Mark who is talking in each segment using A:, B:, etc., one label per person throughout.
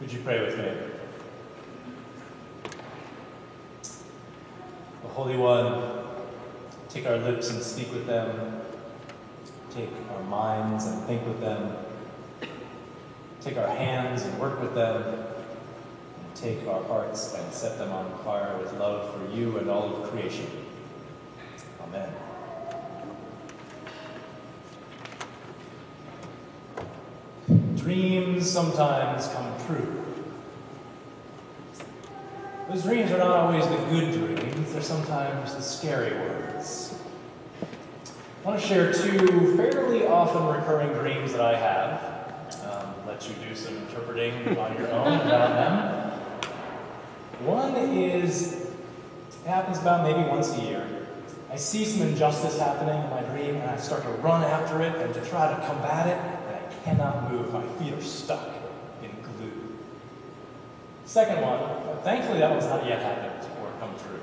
A: Would you pray with me? The Holy One, take our lips and speak with them. Take our minds and think with them. Take our hands and work with them. And take our hearts and set them on fire with love for you and all of creation. Amen. Dreams sometimes come true. Those dreams are not always the good dreams, they're sometimes the scary ones. I want to share two fairly often recurring dreams that I have. Let you do some interpreting on your own about them. One is, it happens about maybe once a year. I see some injustice happening in my dream and I start to run after it and to try to combat it, and I cannot move. My feet are stuck in glue. Second one, thankfully that one's not yet happened or come true.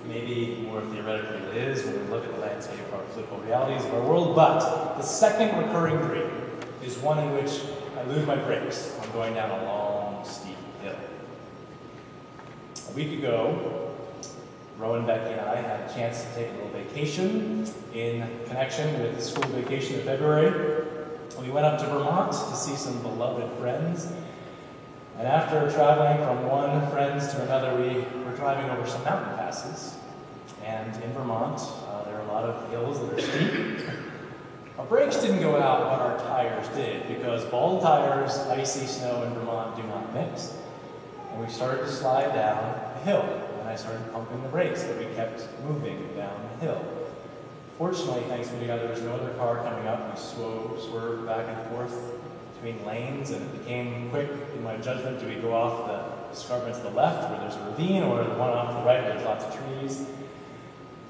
A: Maybe more theoretically it is when we look at the landscape of our political realities of our world, but the second recurring dream is one in which I lose my brakes. I'm going down a long, steep hill. A week ago, Rowan, Becky, and I had a chance to take a little vacation in connection with the school vacation in February. We went up to Vermont to see some beloved friends. And after traveling from one friend's to another, we were driving over some mountain passes. And in Vermont, there are a lot of hills that are steep. Our brakes didn't go out, but our tires did, because bald tires, icy snow in Vermont do not mix. And we started to slide down a hill, and I started pumping the brakes, but we kept moving down the hill. Fortunately, thanks to God, there was no other car coming up. We swerved back and forth between lanes, and it became quick in my judgment. Do we go off the escarpment to the left, where there's a ravine, or the one off the right, where there's lots of trees?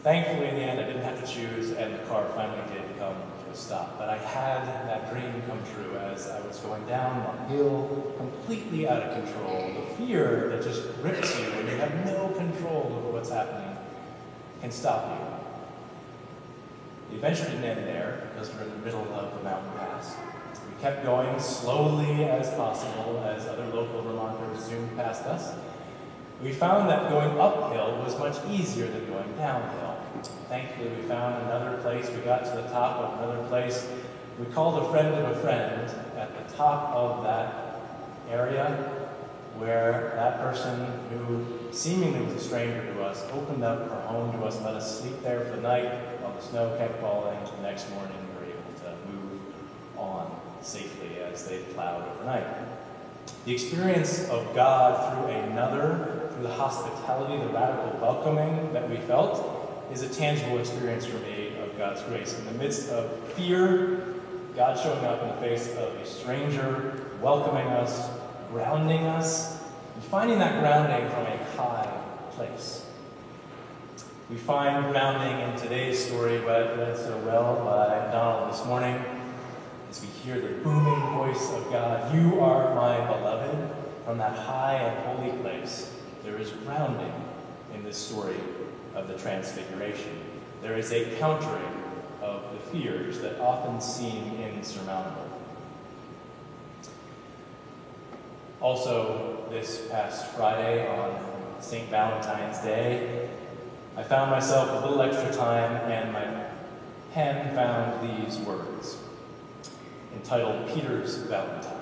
A: Thankfully, in the end, I didn't have to choose, and the car finally did come to a stop. But I had that dream come true as I was going down the hill, completely out of control. The fear that just grips you when you have no control over what's happening can stop you. The adventure didn't end there, because we're in the middle of the mountain pass. We kept going slowly as possible as other local Vermonters zoomed past us. We found that going uphill was much easier than going downhill. Thankfully, we found another place. We got to the top of another place. We called a friend of a friend at the top of that area, where that person, who seemingly was a stranger to us, opened up her home to us and let us sleep there for the night while the snow kept falling. The next morning, we were able to move on safely as they plowed overnight. The experience of God through another, through the hospitality, the radical welcoming that we felt, is a tangible experience for me of God's grace. In the midst of fear, God showing up in the face of a stranger, welcoming us, grounding us, and finding that grounding from a high place. We find grounding in today's story, read so well by Donald this morning, as we hear the booming voice of God. You are my beloved. From that high and holy place, there is grounding in this story of the Transfiguration. There is a countering of the fears that often seem insurmountable. Also, this past Friday on St. Valentine's Day, I found myself a little extra time, and my pen found these words, entitled Peter's Valentine.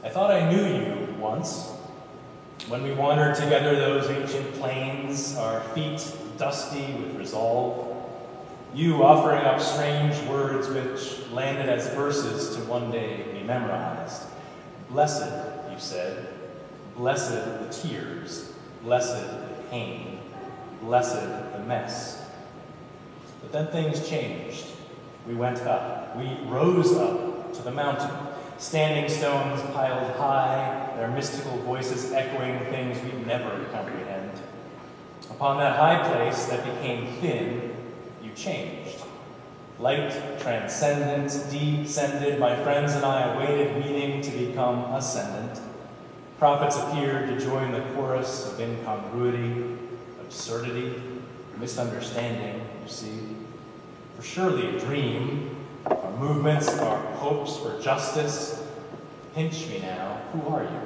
A: I thought I knew you once, when we wandered together those ancient plains, our feet dusty with resolve, you offering up strange words which landed as verses to one day be memorized. Blessed, you said, blessed the tears, blessed the pain, blessed the mess. But then things changed. We went up. We rose up to the mountain. Standing stones piled high, their mystical voices echoing things we'd never comprehend. Upon that high place that became thin, you changed. Light, transcendent, descended. My friends and I awaited meaning to become ascendant. Prophets appeared to join the chorus of incongruity, absurdity, misunderstanding, you see. For surely a dream, our movements, our hopes for justice, pinch me now, who are you?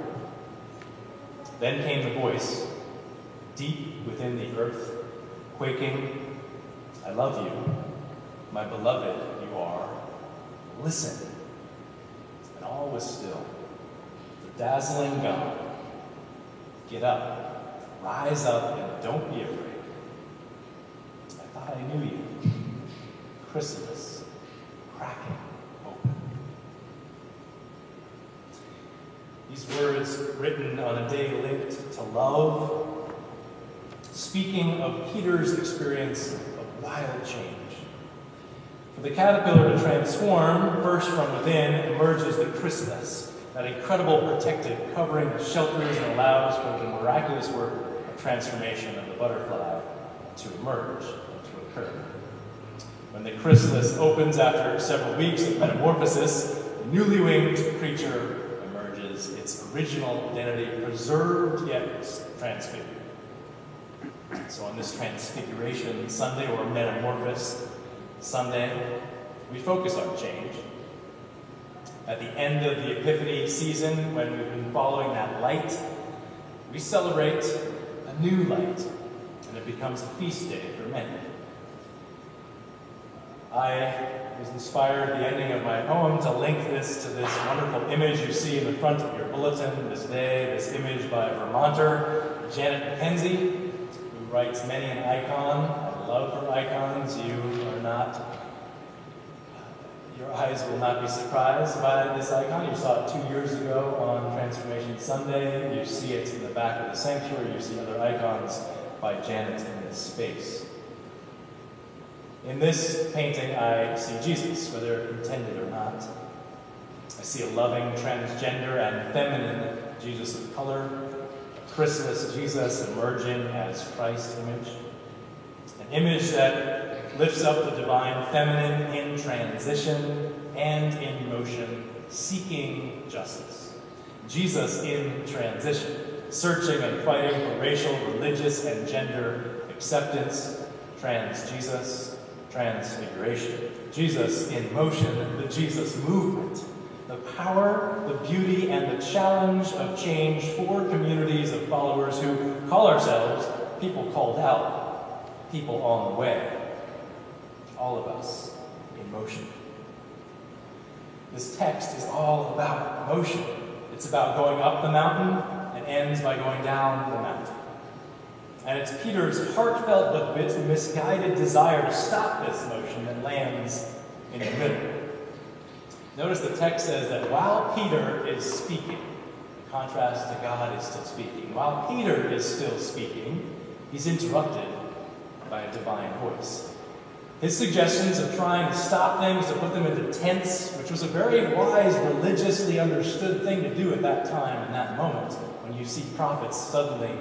A: Then came the voice, deep within the earth, quaking, I love you, my beloved you are, listen. And all was still. The dazzling God, get up, rise up, and don't be afraid. I thought I knew you. Chrysalis, cracking open. These words written on a day linked to love, speaking of Peter's experience of wild change. For the caterpillar to transform, first from within emerges the chrysalis, that incredible protective covering that shelters and allows for the miraculous work of transformation of the butterfly to emerge and to occur. When the chrysalis opens after several weeks of metamorphosis, the newly winged creature emerges, its original identity preserved yet transfigured. So on this Transfiguration Sunday, or Metamorphosis Sunday, we focus on change. At the end of the Epiphany season, when we've been following that light, we celebrate a new light, and it becomes a feast day for many. I was inspired at the ending of my poem to link this to this wonderful image you see in the front of your bulletin this day, this image by Vermonter Janet McKenzie, who writes many an icon. I love her icons. You are not, your eyes will not be surprised by this icon. You saw it 2 years ago on Transformation Sunday. You see it in the back of the sanctuary. You see other icons by Janet in this space. In this painting, I see Jesus, whether intended or not. I see a loving, transgender, and feminine Jesus of color, a chrysalis Jesus emerging as Christ's image, an image that lifts up the divine feminine in transition and in motion, seeking justice. Jesus in transition, searching and fighting for racial, religious, and gender acceptance. Trans Jesus, Transfiguration. Jesus in motion, the Jesus movement. The power, the beauty, and the challenge of change for communities of followers who call ourselves people called out, people on the way. All of us in motion. This text is all about motion. It's about going up the mountain and ends by going down the mountain. And it's Peter's heartfelt but misguided desire to stop this motion that lands in the middle. Notice the text says that while Peter is speaking, in contrast to God is still speaking, while Peter is still speaking, he's interrupted by a divine voice. His suggestions of trying to stop things, to put them into tents, which was a very wise, religiously understood thing to do at that time, in that moment, when you see prophets suddenly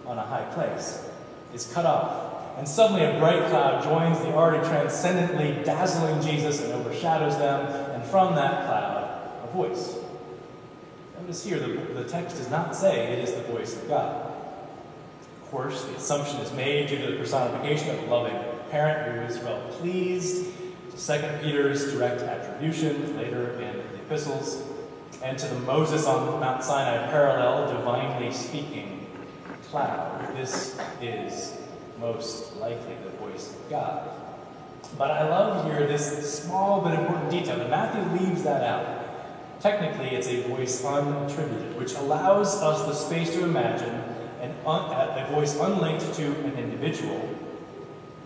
A: on a high place, is cut off. And suddenly a bright cloud joins the already transcendently dazzling Jesus and overshadows them, and from that cloud, a voice. Notice here, the text does not say it is the voice of God. Of course, the assumption is made due to the personification of a loving parent who is well pleased, to 2 Peter's direct attribution later in the epistles, and to the Moses on Mount Sinai parallel, divinely speaking cloud. This is most likely the voice of God. But I love here this small but important detail that Matthew leaves that out. Technically, it's a voice unattributed, which allows us the space to imagine a voice unlinked to an individual,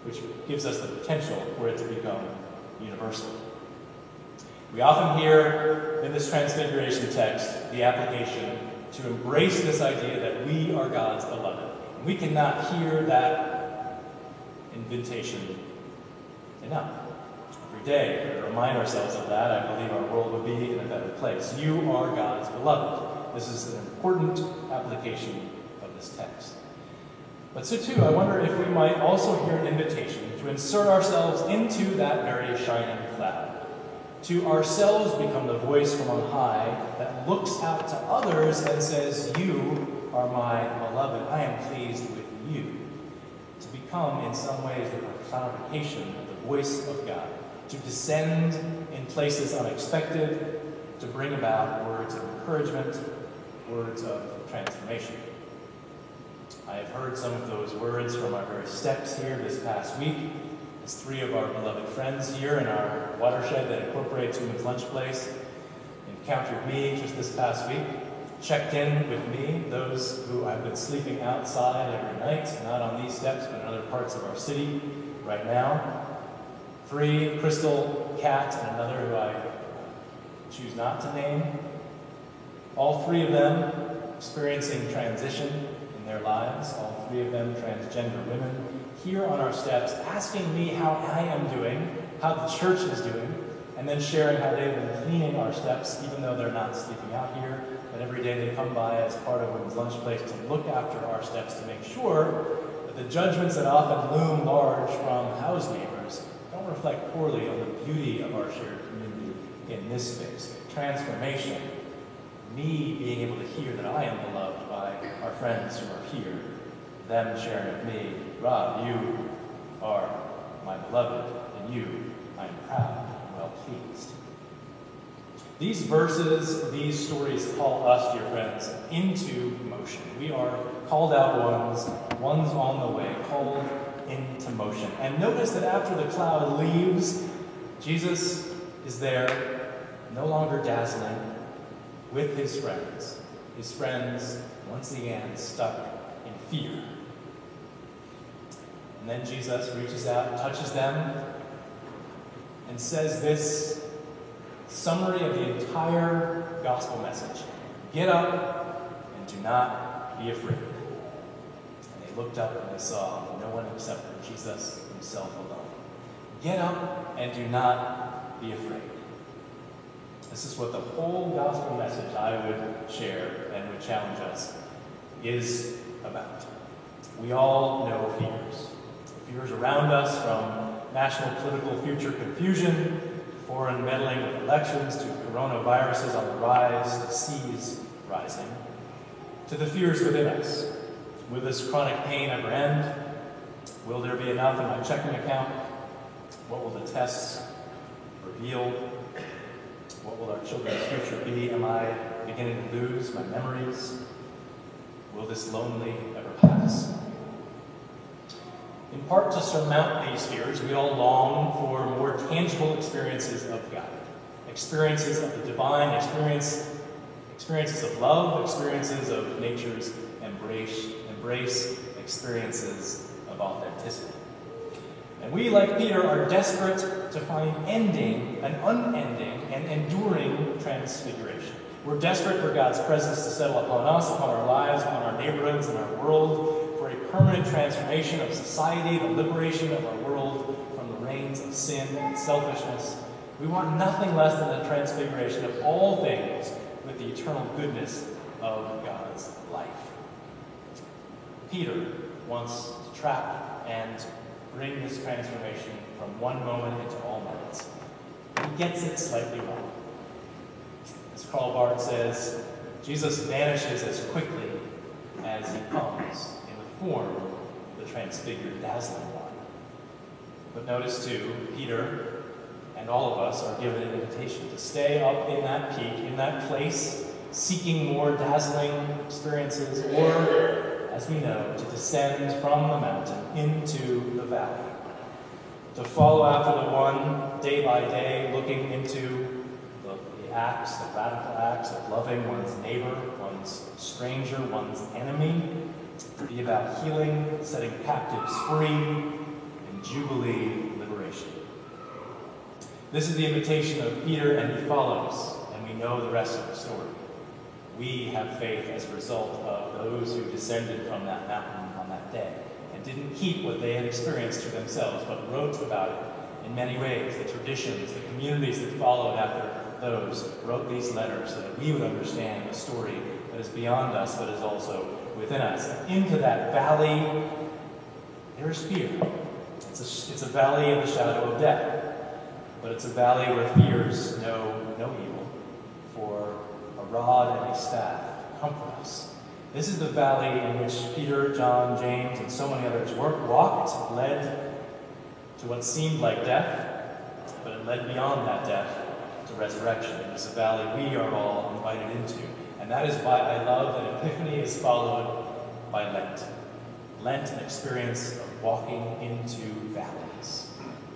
A: which gives us the potential for it to become universal. We often hear in this Transfiguration text the application to embrace this idea that we are God's beloved. We cannot hear that invitation enough. Every day, to remind ourselves of that, I believe our world would be in a better place. You are God's beloved. This is an important application of this text. But so too, I wonder if we might also hear an invitation to insert ourselves into that very shining cloud. To ourselves become the voice from on high that looks out to others and says, you are my beloved. I am pleased with you. To become, in some ways, the personification of the voice of God. To descend in places unexpected. to bring about words of encouragement, words of transformation. I have heard some of those words from our very steps here this past week, as 3 of our beloved friends here in our watershed that incorporates Women's Lunch Place encountered me just this past week, checked in with me, those who I've been sleeping outside every night, not on these steps, but in other parts of our city right now. 3, Crystal, Kat, and another who I choose not to name. All 3 of them experiencing transition in their lives, all 3 of them transgender women, here on our steps, asking me how I am doing, how the church is doing, and then sharing how they've been cleaning our steps, even though they're not sleeping out here. But every day they come by as part of Women's Lunch Place to look after our steps to make sure that the judgments that often loom large from house neighbors don't reflect poorly on the beauty of our shared community in this space. Transformation, me being able to hear that I am beloved by our friends who are here, them sharing with me, Rob, you are my beloved, and you, I am proud and well pleased. These verses, these stories call us, dear friends, into motion. We are called out ones on the way, called into motion. And notice that after the cloud leaves, Jesus is there, no longer dazzling, with his friends. His friends, once again, stuck in fear. And then Jesus reaches out, touches them, and says this summary of the entire gospel message. Get up and do not be afraid. And they looked up and they saw no one except for Jesus himself alone. Get up and do not be afraid. This is what the whole gospel message I would share and would challenge us is about. We all know fears. Fears around us, from national political future confusion, foreign meddling with elections, to coronaviruses on the rise, to seas rising, to the fears within us. Will this chronic pain ever end? Will there be enough in my checking account? What will the tests reveal? What will our children's future be? Am I beginning to lose my memories? Will this lonely ever pass? In part to surmount these fears, we all long for more tangible experiences of God. Experiences of the divine, experiences of love, experiences of nature's embrace, experiences of authenticity. And we, like Peter, are desperate to find an unending and enduring transfiguration. We're desperate for God's presence to settle upon us, upon our lives, upon our neighborhoods and our world, for a permanent transformation of society, the liberation of our world from the reigns of sin and selfishness. We want nothing less than the transfiguration of all things with the eternal goodness of God's life. Peter wants to trap and bring this transformation from one moment into all moments. He gets it slightly wrong. As Karl Barth says, Jesus vanishes as quickly as he comes in the form of the transfigured, dazzling one. But notice too, Peter and all of us are given an invitation to stay up in that peak, in that place, seeking more dazzling experiences, or, as we know, to descend from the mountain into the valley. To follow after the one day by day, looking into the acts, the radical acts of loving one's neighbor, one's stranger, one's enemy, to be about healing, setting captives free, and jubilee liberation. This is the invitation of Peter, and he follows, and we know the rest of the story. We have faith as a result of those who descended from that mountain on that day and didn't keep what they had experienced to themselves, but wrote about it in many ways. The traditions, the communities that followed after those wrote these letters so that we would understand a story that is beyond us but is also within us. And into that valley, there is fear. It's a valley of the shadow of death, but it's a valley where fears know no evil, for a rod and a staff comfort us. This is the valley in which Peter, John, James, and so many others walked, led to what seemed like death, but it led beyond that death to resurrection. It is a valley we are all invited into. And that is why I love that Epiphany is followed by Lent. Lent, an experience of walking into valleys,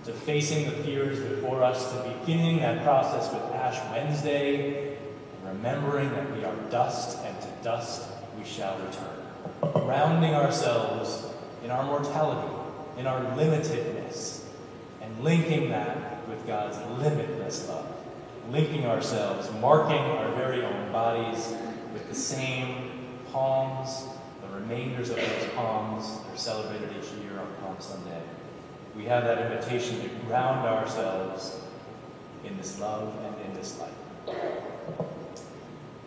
A: to facing the fears before us, to beginning that process with Ash Wednesday, and remembering that we are dust, and to dust we shall return. Grounding ourselves in our mortality, in our limitedness, and linking that with God's limitless love. Linking ourselves, marking our very own bodies with the same palms, the remainders of those palms that are celebrated each year on Palm Sunday. We have that invitation to ground ourselves in this love and in this light.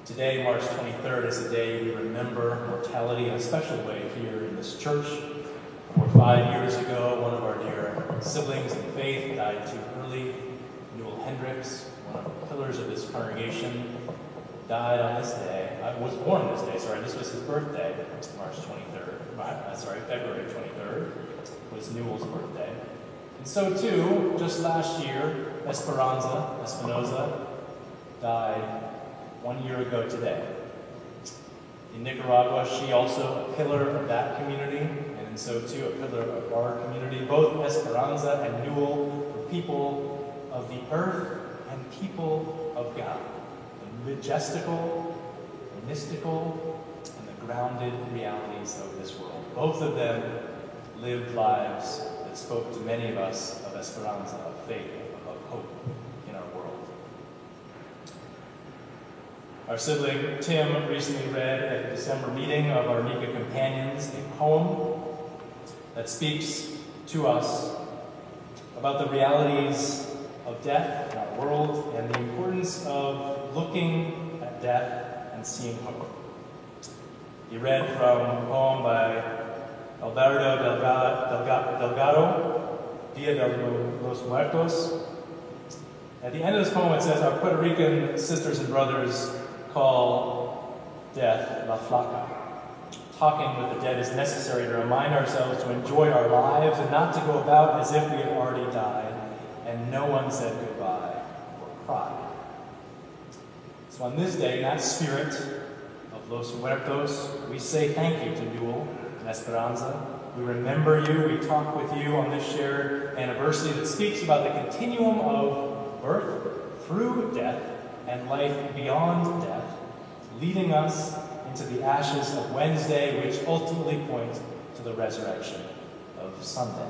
A: Today, March 23rd, is a day we remember mortality in a special way here in this church. 4 or 5 years ago, one of our dear siblings in faith died too early. Newell Hendricks, one of the pillars of this congregation, died on this day. I was born this day, this was his birthday, March 23rd. February 23rd was Newell's birthday. And so too, just last year, Espinoza died 1 year ago today. In Nicaragua, she also a pillar of that community, and so too a pillar of our community. Both Esperanza and Newell were people of the earth and people of God. The majestical, the mystical, and the grounded realities of this world. Both of them lived lives that spoke to many of us of Esperanza, of faith, of hope in our world. Our sibling Tim recently read at the December meeting of our Nika Companions a poem that speaks to us about the realities of death in our world and the importance of looking at death and seeing hope. He read from a poem by Alberto Delgado, Dia de los Muertos. At the end of this poem it says, our Puerto Rican sisters and brothers call death La Flaca. Talking with the dead is necessary to remind ourselves to enjoy our lives and not to go about as if we had already died and no one said goodbye or cried. So on this day, in that spirit of Los Muertos, we say thank you to Newell and Esperanza. We remember you, we talk with you on this shared anniversary that speaks about the continuum of birth through death and life beyond death, leading us into the ashes of Wednesday, which ultimately point to the resurrection of Sunday.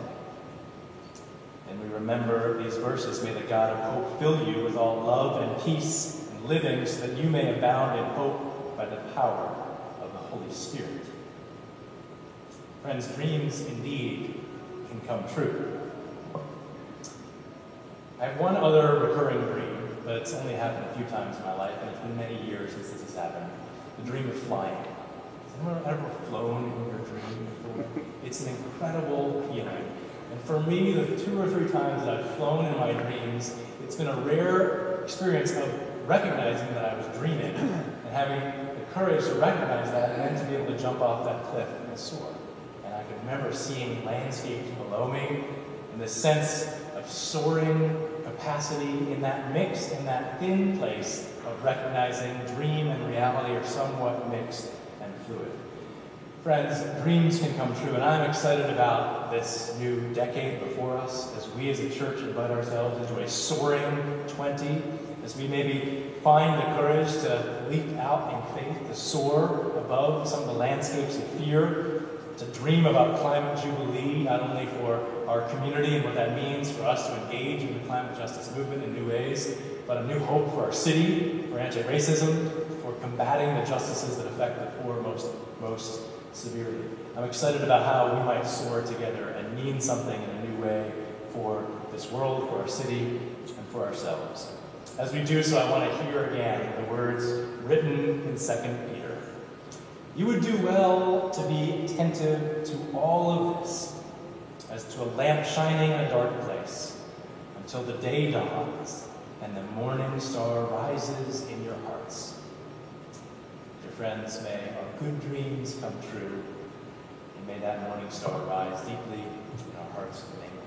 A: And we remember these verses. May the God of hope fill you with all love and peace and living, so that you may abound in hope by the power of the Holy Spirit. Friends, dreams indeed can come true. I have one other recurring dream, but it's only happened a few times in my life, and it's been many years since this has happened. The dream of flying. Has anyone ever flown in your dream before? It's an incredible feeling. And for me, the 2 or 3 times that I've flown in my dreams, it's been a rare experience of recognizing that I was dreaming and having the courage to recognize that and then to be able to jump off that cliff and soar. And I can remember seeing landscapes below me and this sense of soaring capacity in that mix, in that thin place of recognizing dream and reality are somewhat mixed and fluid. Friends, dreams can come true, and I'm excited about this new decade before us as we as a church invite ourselves into a soaring 20, as we maybe find the courage to leap out in faith, to soar above some of the landscapes of fear, to dream about climate jubilee, not only for our community and what that means for us to engage in the climate justice movement in new ways, but a new hope for our city, for anti-racism, for combating the justices that affect the poor most severely. I'm excited about how we might soar together and mean something in a new way for this world, for our city, and for ourselves. As we do so, I want to hear again the words written in 2 Peter. You would do well to be attentive to all of this, as to a lamp shining in a dark place, until the day dawns and the morning star rises in your hearts. Dear friends, may our good dreams come true, and may that morning star rise deeply in our hearts in the name